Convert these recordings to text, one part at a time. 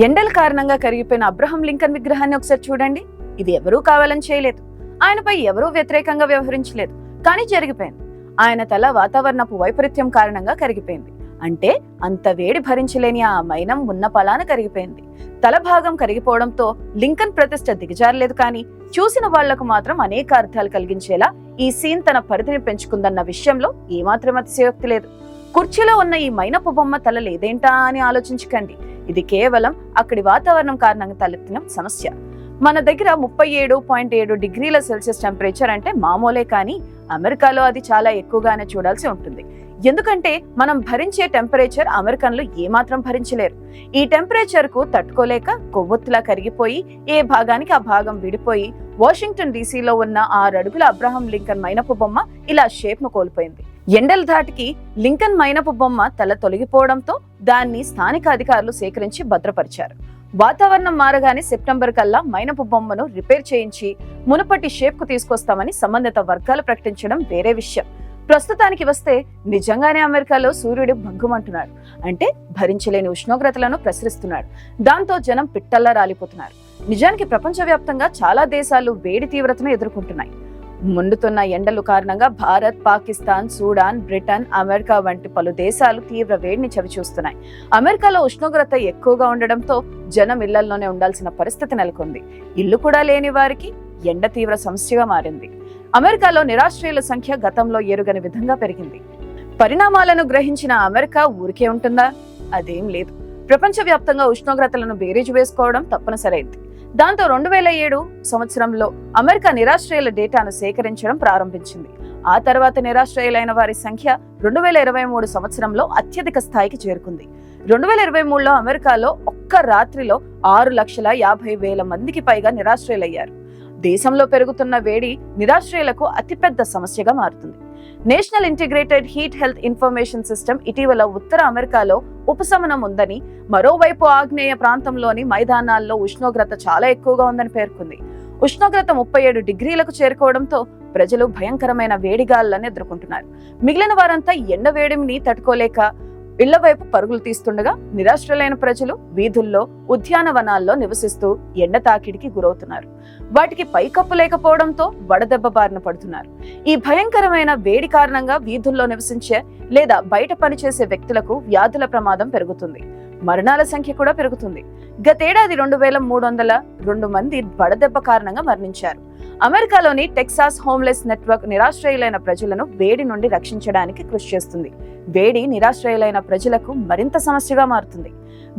ఎండల కారణంగా కరిగిపోయిన Abraham Lincoln విగ్రహాన్ని ఒకసారి చూడండి. ఇది ఎవరూ కావాలని చేయలేదు, ఆయనపై ఎవరూ వ్యతిరేకంగా వ్యవహరించలేదు, కానీ జరిగిపోయింది. ఆయన తల వాతావరణపు వైపరీత్యం కారణంగా కరిగిపోయింది. అంటే అంత వేడి భరించలేని ఆ మైనం ఉన్న పలాన కరిగిపోయింది. తల భాగం కరిగిపోవడంతో లింకన్ ప్రతిష్ట దిగజారలేదు, కానీ చూసిన వాళ్లకు మాత్రం అనేక అర్థాలు కలిగించేలా ఈ సీన్ తన పరిధిని పెంచుకుందన్న విషయంలో ఏమాత్రం అతిశయోక్తి లేదు. కుర్చీలో ఉన్న ఈ మైనపు బొమ్మ తల లేదేంటా అని ఆలోచించకండి. ఇది కేవలం అక్కడి వాతావరణం కారణంగా తలెత్తిన సమస్య. మన దగ్గర 37.7 డిగ్రీల సెల్సియస్ టెంపరేచర్ అంటే మామూలే, కానీ అమెరికాలో అది చాలా ఎక్కువగానే చూడాల్సి ఉంటుంది. ఎందుకంటే మనం భరించే టెంపరేచర్ అమెరికన్లు ఏమాత్రం భరించలేరు. ఈ టెంపరేచర్ కు తట్టుకోలేక కొవ్వొత్తులా కరిగిపోయి ఏ భాగానికి ఆ భాగం విడిపోయి వాషింగ్టన్ డీసీలో ఉన్న 6 అడుగుల అబ్రహం లింకన్ మైనపు బొమ్మ ఇలా షేప్ ను కోల్పోయింది. ఎండల ధాటికి లింకన్ మైనపు బొమ్మ తల తొలగిపోవడంతో దాన్ని స్థానిక అధికారులు సేకరించి భద్రపరిచారు. వాతావరణం మారగానే సెప్టెంబర్ కల్లా మైనపు బొమ్మను రిపేర్ చేయించి మునుపటి షేప్ కు తీసుకొస్తామని సంబంధిత వర్గాలు ప్రకటించడం వేరే విషయం. ప్రస్తుతానికి వస్తే నిజంగానే అమెరికాలో సూర్యుడు భగ్గుమంటున్నాడు. అంటే భరించలేని ఉష్ణోగ్రతలను ప్రసరిస్తున్నాడు. దాంతో జనం పిట్టల్లా రాలిపోతున్నారు. నిజానికి ప్రపంచవ్యాప్తంగా చాలా దేశాలు వేడి తీవ్రతను ఎదుర్కొంటున్నాయి. మండుతున్న ఎండలు కారణంగా Bharat, Pakistan, Sudan, Britain, America వంటి పలు దేశాలు తీవ్ర వేడిని చవిచూస్తున్నాయి. అమెరికాలో ఉష్ణోగ్రత ఎక్కువగా ఉండడంతో జనం ఇళ్లలోనే ఉండాల్సిన పరిస్థితి నెలకొంది. ఇల్లు కూడా లేని వారికి ఎండ తీవ్ర సమస్యగా మారింది. అమెరికాలో నిరాశ్రయుల సంఖ్య గతంలో ఎరుగని విధంగా పెరిగింది. పరిణామాలను గ్రహించిన అమెరికా ఊరికే ఉంటుందా? అదేం లేదు. ప్రపంచవ్యాప్తంగా ఉష్ణోగ్రతలను బేరీజు వేసుకోవడం తప్పనిసరైంది. దాంతో 2007 సంవత్సరంలో అమెరికా నిరాశ్రయుల డేటాను సేకరించడం ప్రారంభించింది. ఆ తర్వాత నిరాశ్రయులైన వారి సంఖ్య 2023 సంవత్సరంలో అత్యధిక స్థాయికి చేరుకుంది. 2023లో అమెరికాలో ఒక్క రాత్రిలో 6,50,000 మందికి పైగా నిరాశ్రయులయ్యారు. దేశంలో పెరుగుతున్న వేడి నిరాశ్రయులకు అతిపెద్ద సమస్యగా మారుతుంది. National integrated heat health information system ఇటీవల ఉత్తర అమెరికాలో ఉపశమనం ఉందని, మరోవైపు ఆగ్నేయ ప్రాంతంలోని మైదానాల్లో ఉష్ణోగ్రత చాలా ఎక్కువగా ఉందని పేర్కొంది. ఉష్ణోగ్రత 37 డిగ్రీలకు చేరుకోవడంతో ప్రజలు భయంకరమైన వేడిగాళ్లను ఎదుర్కొంటున్నారు. మిగిలిన వారంతా ఎండ వేడిని తట్టుకోలేక ఇళ్ల వైపు పరుగులు తీస్తుండగా, నిరాశ్రయులైన ప్రజలు వీధుల్లో, ఉద్యానవనాల్లో నివసిస్తూ ఎండ తాకిడికి గురవుతున్నారు. వాటికి పైకప్పు లేకపోవడంతో వడదెబ్బ బారిన పడుతున్నారు. ఈ భయంకరమైన వేడి కారణంగా వీధుల్లో నివసించే లేదా బయట పనిచేసే వ్యక్తులకు వ్యాధుల ప్రమాదం పెరుగుతుంది. మరణాల సంఖ్య కూడా పెరుగుతుంది. గతేడాది 2,302 మంది వడదెబ్బ కారణంగా మరణించారు. అమెరికాలోని టెక్సాస్ హోమ్లెస్ నెట్వర్క్ నిరాశ్రయులైన ప్రజలను వేడి నుండి రక్షించడానికి కృషి చేస్తుంది. వేడి నిరాశ్రయులైన ప్రజలకు మరింత సమస్యగా మారుతుంది.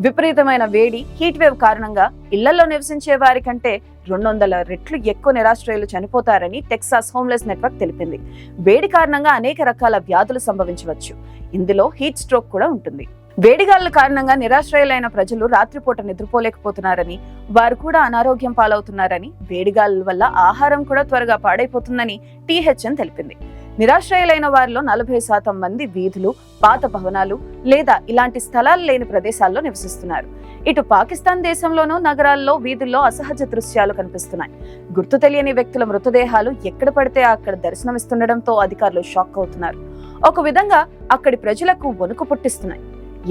విపరీతమైన వేడి, హీట్ వేవ్ కారణంగా ఇళ్లలో నివసించే వారి కంటే 200 రెట్లు ఎక్కువ నిరాశ్రయులు చనిపోతారని టెక్సాస్ హోమ్లెస్ నెట్వర్క్ తెలిపింది. వేడి కారణంగా అనేక రకాల వ్యాధులు సంభవించవచ్చు. ఇందులో హీట్ స్ట్రోక్ కూడా ఉంటుంది. వేడిగాళ్ల కారణంగా నిరాశ్రయులైన ప్రజలు రాత్రిపూట నిద్రపోలేకపోతున్నారని, వారు కూడా అనారోగ్యం పాలవుతున్నారని, వేడిగాళ్ల వల్ల ఆహారం కూడా త్వరగా పాడైపోతుందని THN తెలిపింది. నిరాశ్రయులైన వారిలో 40% మంది వీధులు, పాత భవనాలు లేదా ఇలాంటి స్థలాలు లేని ప్రదేశాల్లో నివసిస్తున్నారు. ఇటు పాకిస్తాన్ దేశంలోనూ నగరాల్లో వీధుల్లో అసహజ దృశ్యాలు కనిపిస్తున్నాయి. గుర్తు తెలియని వ్యక్తుల మృతదేహాలు ఎక్కడ పడితే అక్కడ దర్శనమిస్తుండడంతో అధికారులు షాక్ అవుతున్నారు. ఒక విధంగా అక్కడి ప్రజలకు వణుకు పుట్టిస్తున్నాయి.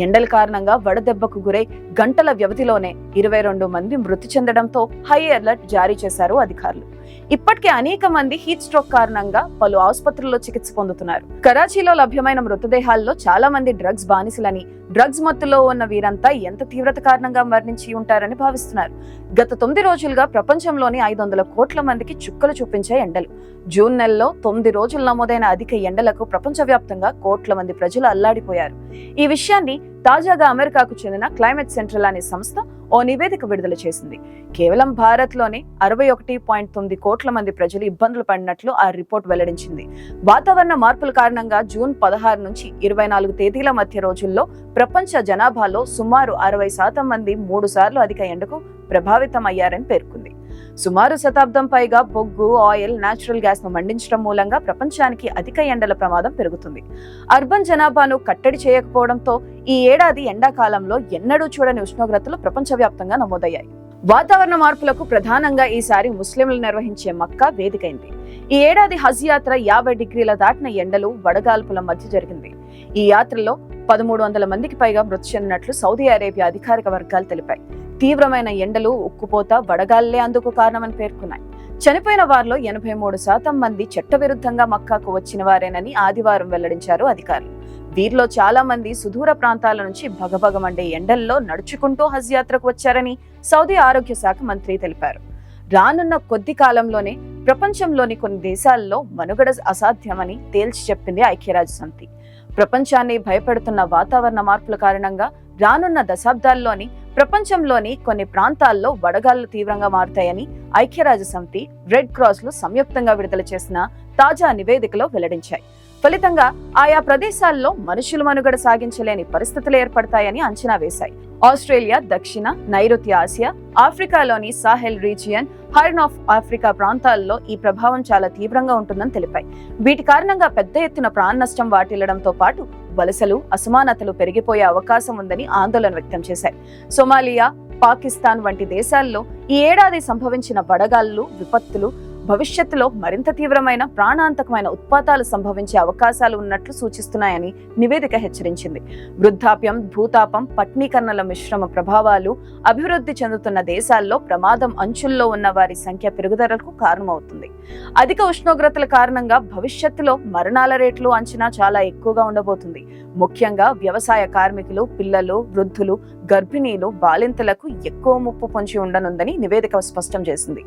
ఎండల కారణంగా వడదెబ్బకు గురై గంటల వ్యవధిలోనే 22 మంది మృతి చెందడంతో హై అలర్ట్ జారీ చేశారు అధికారులు. ఇప్పటికే అనేక మంది హీట్ స్ట్రోక్ కారణంగా పలు ఆసుపత్రుల్లో చికిత్స పొందుతున్నారు. కరాచీలో లభ్యమైన మృతదేహాల్లో చాలా మంది డ్రగ్స్ బానిసలని, డ్రగ్స్ మత్తులో ఉన్న వీరంతా ఎంత తీవ్రత కారణంగా మరణించి ఉంటారని భావిస్తున్నారు. గత 9 రోజులుగా ప్రపంచంలోని 500 కోట్ల మందికి చుక్కలు చూపించే ఎండలు. జూన్ నెలలో 9 రోజులు నమోదైన అధిక ఎండలకు ప్రపంచవ్యాప్తంగా కోట్ల మంది ప్రజలు అల్లాడిపోయారు. ఈ విషయాన్ని తాజాగా అమెరికాకు చెందిన క్లైమేట్ సెంట్రల్ అనే సంస్థ ఓ నివేదిక విడుదల చేసింది. కేవలం భారత్లోనే 61.9 కోట్ల మంది ప్రజలు ఇబ్బందులు పడినట్లు ఆ రిపోర్ట్ వెల్లడించింది. వాతావరణ మార్పుల కారణంగా జూన్ 16 నుంచి 24 తేదీల మధ్య రోజుల్లో ప్రపంచ జనాభాలో సుమారు 60% మంది 3 సార్లు అధిక ఎండకు ప్రభావితం అయ్యారని పేర్కొంది. సుమారు శతాబ్దం పైగా బొగ్గు, ఆయిల్, నేచురల్ గ్యాస్ ను మండించడం మూలంగా ప్రపంచానికి అధిక ఎండల ప్రమాదం పెరుగుతుంది. అర్బన్ జనాభాను కట్టడి చేయకపోవడంతో ఈ ఏడాది ఎండాకాలంలో ఎన్నడూ చూడని ఉష్ణోగ్రతలు ప్రపంచవ్యాప్తంగా నమోదయ్యాయి. వాతావరణ మార్పులకు ప్రధానంగా ఈసారి ముస్లింలు నిర్వహించే మక్కా వేదికైంది. ఈ ఏడాది హజ్ యాత్ర 50 డిగ్రీల దాటిన ఎండలు, వడగాల్పుల మధ్య జరిగింది. ఈ యాత్రలో 1300 మందికి పైగా మృతి చెందినట్లు సౌదీ అరేబియా అధికారిక వర్గాలు తెలిపాయి. తీవ్రమైన ఎండలు, ఉక్కుపోత, వడగాల్లే అందుకు కారణమని పేర్కొన్నాయి. చనిపోయిన వారిలో 83% మంది చట్టవిరుద్ధంగా మక్కాకు వచ్చిన వారేనని ఆదివారం వెల్లడించారు అధికారులు. వీరిలో చాలా మంది సుదూర ప్రాంతాల నుంచి భగభగమండే ఎండల్లో నడుచుకుంటూ హజ్ యాత్రకు వచ్చారని సౌదీ ఆరోగ్య శాఖ మంత్రి తెలిపారు. రానున్న కొద్ది కాలంలోనే ప్రపంచంలోని కొన్ని దేశాల్లో మనుగడ అసాధ్యమని తేల్చి చెప్పింది ఐక్యరాజ్యసమితి. ప్రపంచాన్ని భయపెడుతున్న వాతావరణ మార్పుల కారణంగా రానున్న దశాబ్దాల్లోని ప్రపంచంలోని కొన్ని ప్రాంతాల్లో వడగాళ్లు తీవ్రంగా మారుతాయని ఐక్యరాజ్యసమితి, రెడ్ క్రాస్లు సంయుక్తంగా విడుదల చేసిన తాజా నివేదికలో వెల్లడించాయి. ఫలితంగా ఆయా ప్రదేశాల్లో మనుషులు మనుగడ సాగించలేని పరిస్థితులు ఏర్పడతాయని అంచనా వేశాయి. ఆస్ట్రేలియా, దక్షిణ నైరుతి ఆసియా, ఆఫ్రికాలోని సాహెల్ రీజియన్, హార్న్ ఆఫ్ ఆఫ్రికా ప్రాంతాల్లో ఈ ప్రభావం చాలా తీవ్రంగా ఉంటుందని తెలిపాయి. వీటి కారణంగా పెద్ద ఎత్తున ప్రాణ నష్టం వాటిల్లడంతో పాటు వలసలు, అసమానతలు పెరిగిపోయే అవకాశం ఉందని ఆందోళన వ్యక్తం చేశాయి. సోమాలియా, పాకిస్తాన్ వంటి దేశాల్లో ఈ ఏడాది సంభవించిన వడగాళ్లు, విపత్తులు భవిష్యత్తులో మరింత తీవ్రమైన ప్రాణాంతకమైన ఉత్పాతాలు సంభవించే అవకాశాలు ఉన్నట్లు సూచిస్తున్నాయని నివేదిక హెచ్చరించింది. వృద్ధాప్యం, భూతాపం, పట్నీకరణల మిశ్రమ ప్రభావాలు అభివృద్ధి చెందుతున్న దేశాల్లో ప్రమాదం అంచుల్లో ఉన్న వారి సంఖ్య పెరుగుదలకు కారణమవుతుంది. అధిక ఉష్ణోగ్రతల కారణంగా భవిష్యత్తులో మరణాల రేట్లు అంచనా చాలా ఎక్కువగా ఉండబోతుంది. ముఖ్యంగా వ్యవసాయ కార్మికులు, పిల్లలు, వృద్ధులు, గర్భిణీలు, బాలింతలకు ఎక్కువ ముప్పు పొంచి ఉండనుందని నివేదిక స్పష్టం చేసింది.